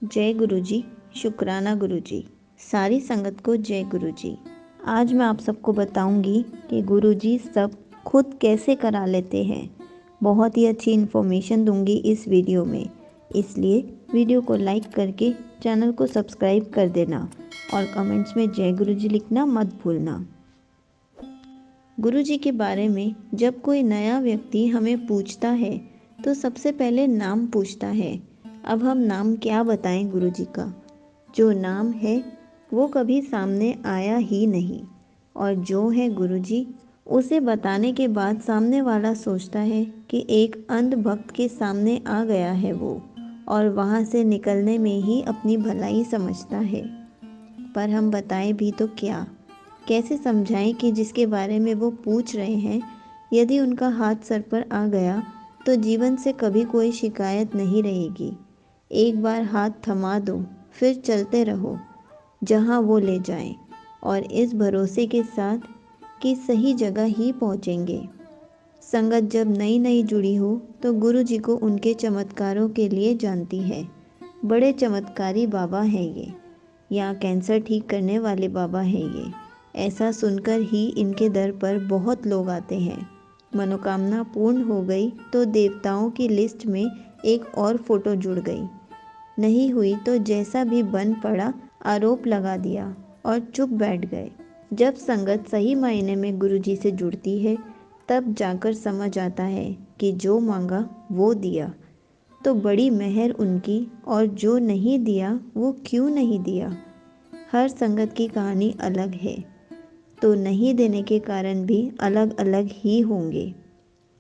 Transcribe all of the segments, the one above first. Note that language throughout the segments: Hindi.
जय गुरु जी। शुक्राना गुरु जी। सारी संगत को जय गुरु जी। आज मैं आप सबको बताऊंगी कि गुरु जी सब खुद कैसे करा लेते हैं। बहुत ही अच्छी इन्फॉर्मेशन दूंगी इस वीडियो में, इसलिए वीडियो को लाइक करके चैनल को सब्सक्राइब कर देना और कमेंट्स में जय गुरु जी लिखना मत भूलना। गुरु जी के बारे में जब कोई नया व्यक्ति हमें पूछता है तो सबसे पहले नाम पूछता है। अब हम नाम क्या बताएं गुरु जी का। जो नाम है वो कभी सामने आया ही नहीं, और जो है गुरु जी उसे बताने के बाद सामने वाला सोचता है कि एक अंध भक्त के सामने आ गया है वो, और वहाँ से निकलने में ही अपनी भलाई समझता है। पर हम बताएं भी तो क्या, कैसे समझाएं कि जिसके बारे में वो पूछ रहे हैं, यदि उनका हाथ सर पर आ गया तो जीवन से कभी कोई शिकायत नहीं रहेगी। एक बार हाथ थमा दो, फिर चलते रहो जहाँ वो ले जाएं, और इस भरोसे के साथ कि सही जगह ही पहुँचेंगे। संगत जब नई नई जुड़ी हो तो गुरु जी को उनके चमत्कारों के लिए जानती है। बड़े चमत्कारी बाबा हैं ये, या कैंसर ठीक करने वाले बाबा हैं ये। ऐसा सुनकर ही इनके दर पर बहुत लोग आते हैं। मनोकामना पूर्ण हो गई तो देवताओं की लिस्ट में एक और फोटो जुड़ गई। नहीं हुई तो जैसा भी बन पड़ा आरोप लगा दिया और चुप बैठ गए। जब संगत सही मायने में गुरु जी से जुड़ती है तब जाकर समझ आता है कि जो मांगा वो दिया तो बड़ी मेहर उनकी, और जो नहीं दिया वो क्यों नहीं दिया। हर संगत की कहानी अलग है, तो नहीं देने के कारण भी अलग अलग ही होंगे,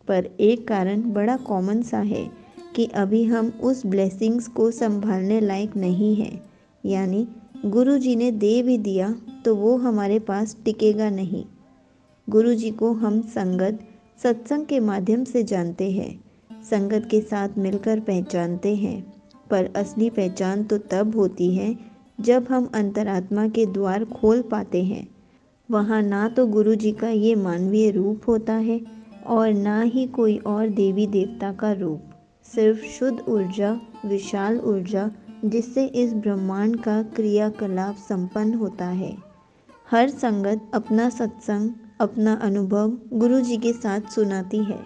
पर एक कारण बड़ा कॉमन सा है कि अभी हम उस ब्लेसिंग्स को संभालने लायक नहीं हैं। यानी गुरु जी ने दे भी दिया तो वो हमारे पास टिकेगा नहीं। गुरु जी को हम संगत सत्संग के माध्यम से जानते हैं, संगत के साथ मिलकर पहचानते हैं, पर असली पहचान तो तब होती है जब हम अंतरात्मा के द्वार खोल पाते हैं। वहाँ ना तो गुरु जी का ये मानवीय रूप होता है और ना ही कोई और देवी देवता का रूप, सिर्फ शुद्ध ऊर्जा, विशाल ऊर्जा, जिससे इस ब्रह्मांड का क्रियाकलाप संपन्न होता है। हर संगत अपना सत्संग, अपना अनुभव गुरु जी के साथ सुनाती है,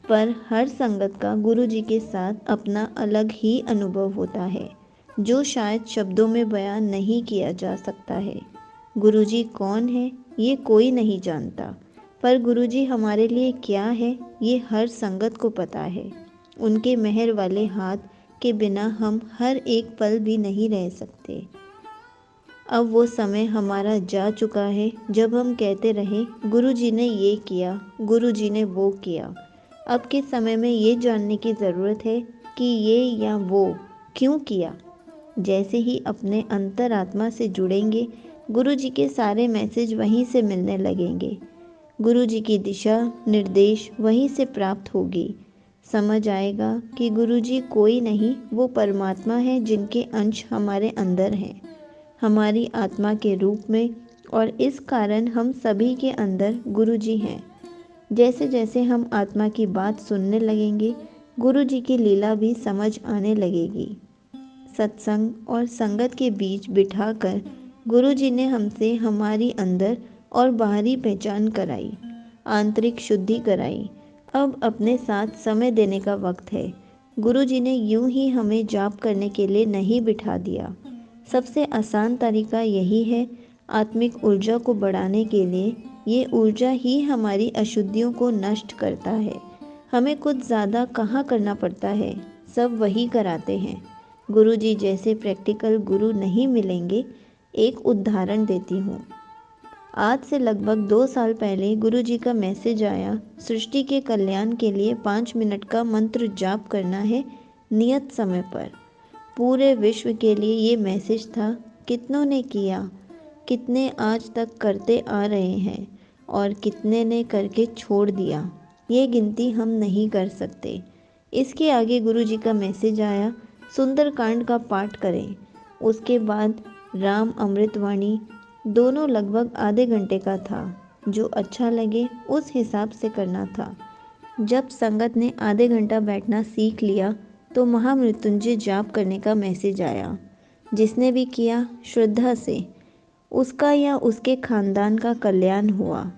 पर हर संगत का गुरु जी के साथ अपना अलग ही अनुभव होता है, जो शायद शब्दों में बयान नहीं किया जा सकता है। गुरु जी कौन है ये कोई नहीं जानता, पर गुरु जी हमारे लिए क्या है ये हर संगत को पता है। उनके मेहर वाले हाथ के बिना हम हर एक पल भी नहीं रह सकते। अब वो समय हमारा जा चुका है जब हम कहते रहे गुरु जी ने ये किया, गुरु जी ने वो किया। अब के समय में ये जानने की ज़रूरत है कि ये या वो क्यों किया। जैसे ही अपने अंतरात्मा से जुड़ेंगे, गुरु जी के सारे मैसेज वहीं से मिलने लगेंगे। गुरु जी की दिशा निर्देश वहीं से प्राप्त होगी। समझ आएगा कि गुरु जी कोई नहीं, वो परमात्मा है जिनके अंश हमारे अंदर हैं, हमारी आत्मा के रूप में, और इस कारण हम सभी के अंदर गुरु जी हैं। जैसे जैसे हम आत्मा की बात सुनने लगेंगे, गुरु जी की लीला भी समझ आने लगेगी। सत्संग और संगत के बीच बिठाकर गुरु जी ने हमसे हमारी अंदर और बाहरी पहचान कराई, आंतरिक शुद्धि कराई। अब अपने साथ समय देने का वक्त है। गुरु जी ने यूं ही हमें जाप करने के लिए नहीं बिठा दिया। सबसे आसान तरीका यही है, आत्मिक ऊर्जा को बढ़ाने के लिए। ये ऊर्जा ही हमारी अशुद्धियों को नष्ट करता है। हमें कुछ ज़्यादा कहाँ करना पड़ता है, सब वही कराते हैं। गुरु जी जैसे प्रैक्टिकल गुरु नहीं मिलेंगे। एक उदाहरण देती हूँ। आज से लगभग 2 साल पहले गुरु जी का मैसेज आया, सृष्टि के कल्याण के लिए 5 मिनट का मंत्र जाप करना है नियत समय पर। पूरे विश्व के लिए ये मैसेज था। कितनों ने किया, कितने आज तक करते आ रहे हैं, और कितने ने करके छोड़ दिया, ये गिनती हम नहीं कर सकते। इसके आगे गुरु जी का मैसेज आया, सुंदरकांड का पाठ करें। उसके बाद राम अमृतवाणी, दोनों लगभग आधे घंटे का था। जो अच्छा लगे उस हिसाब से करना था। जब संगत ने आधे घंटा बैठना सीख लिया तो महामृत्युंजय जाप करने का मैसेज आया। जिसने भी किया श्रद्धा से, उसका या उसके खानदान का कल्याण हुआ।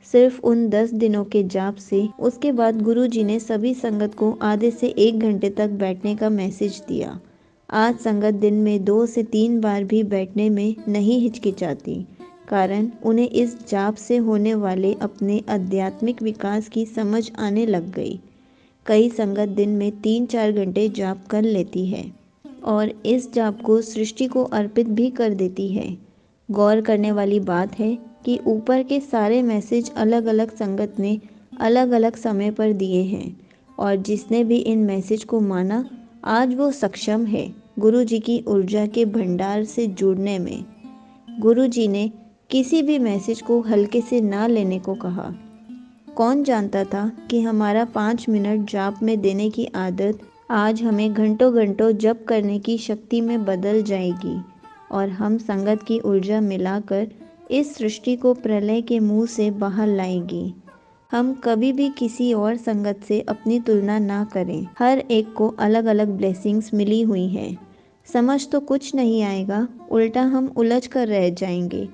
सिर्फ उन 10 दिनों के जाप से उसके बाद गुरुजी ने सभी संगत को आधे से 1 घंटे तक बैठने का मैसेज दिया। आज संगत दिन में 2 से 3 बार भी बैठने में नहीं हिचकिचाती, कारण उन्हें इस जाप से होने वाले अपने आध्यात्मिक विकास की समझ आने लग गई। कई संगत दिन में 3-4 घंटे जाप कर लेती है और इस जाप को सृष्टि को अर्पित भी कर देती है। गौर करने वाली बात है कि ऊपर के सारे मैसेज अलग अलग संगत ने अलग अलग समय पर दिए हैं और जिसने भी इन मैसेज को माना, आज वो सक्षम है गुरु जी की ऊर्जा के भंडार से जुड़ने में। गुरु जी ने किसी भी मैसेज को हल्के से ना लेने को कहा। कौन जानता था कि हमारा 5 मिनट जाप में देने की आदत आज हमें घंटों घंटों जप करने की शक्ति में बदल जाएगी और हम संगत की ऊर्जा मिलाकर इस सृष्टि को प्रलय के मुंह से बाहर लाएगी। हम कभी भी किसी और संगत से अपनी तुलना ना करें। हर एक को अलग अलग ब्लेसिंग्स मिली हुई हैं। समझ तो कुछ नहीं आएगा, उल्टा हम उलझ कर रह जाएंगे।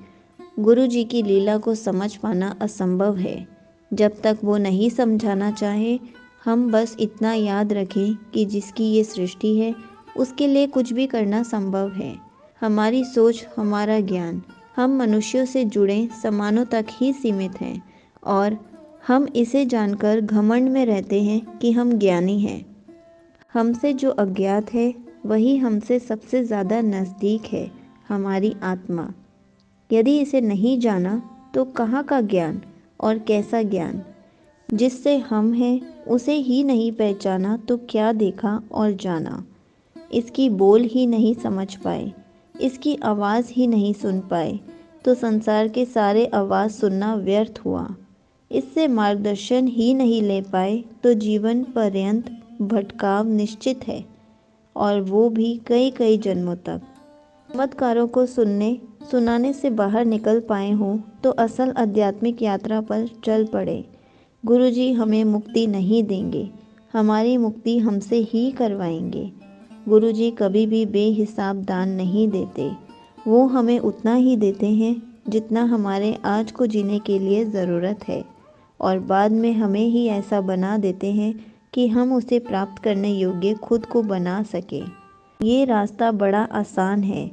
गुरु जी की लीला को समझ पाना असंभव है। जब तक वो नहीं समझाना चाहे, हम बस इतना याद रखें कि जिसकी ये सृष्टि है उसके लिए कुछ भी करना संभव है। हमारी सोच, हमारा ज्ञान, हम मनुष्यों से जुड़े समानों तक ही सीमित हैं और हम इसे जानकर घमंड में रहते हैं कि हम ज्ञानी हैं। हमसे जो अज्ञात है वही हमसे सबसे ज़्यादा नज़दीक है, हमारी आत्मा। यदि इसे नहीं जाना तो कहाँ का ज्ञान और कैसा ज्ञान। जिससे हम हैं उसे ही नहीं पहचाना तो क्या देखा और जाना। इसकी बोल ही नहीं समझ पाए, इसकी आवाज़ ही नहीं सुन पाए तो संसार के सारे आवाज़ सुनना व्यर्थ हुआ। इससे मार्गदर्शन ही नहीं ले पाए तो जीवन पर्यंत भटकाव निश्चित है और वो भी कई कई जन्मों तक। चमत्कारों को सुनाने से बाहर निकल पाए हों तो असल आध्यात्मिक यात्रा पर चल पड़े। गुरुजी हमें मुक्ति नहीं देंगे, हमारी मुक्ति हमसे ही करवाएंगे। गुरुजी कभी भी बेहिसाब दान नहीं देते। वो हमें उतना ही देते हैं जितना हमारे आज को जीने के लिए ज़रूरत है और बाद में हमें ही ऐसा बना देते हैं कि हम उसे प्राप्त करने योग्य खुद को बना सकें। ये रास्ता बड़ा आसान है।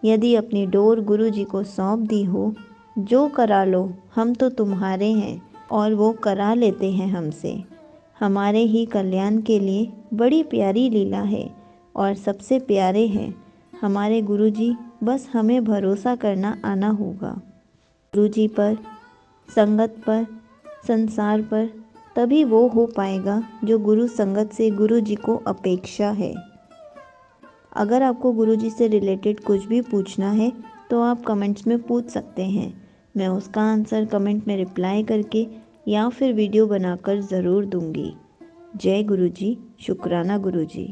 यदि अपनी डोर गुरु जी को सौंप दी हो, जो करा लो, हम तो तुम्हारे हैं, और वो करा लेते हैं हमसे। हमारे ही कल्याण के लिए बड़ी प्यारी लीला है और सबसे प्यारे हैं हमारे गुरु जी। बस हमें भरोसा करना आना होगा गुरु जी पर, संगत पर, संसार पर। तभी वो हो पाएगा जो गुरु संगत से गुरु जी को अपेक्षा है। अगर आपको गुरु जी से रिलेटेड कुछ भी पूछना है तो आप कमेंट्स में पूछ सकते हैं। मैं उसका आंसर कमेंट में रिप्लाई करके या फिर वीडियो बनाकर ज़रूर दूंगी। जय गुरु जी, शुक्राना गुरु जी।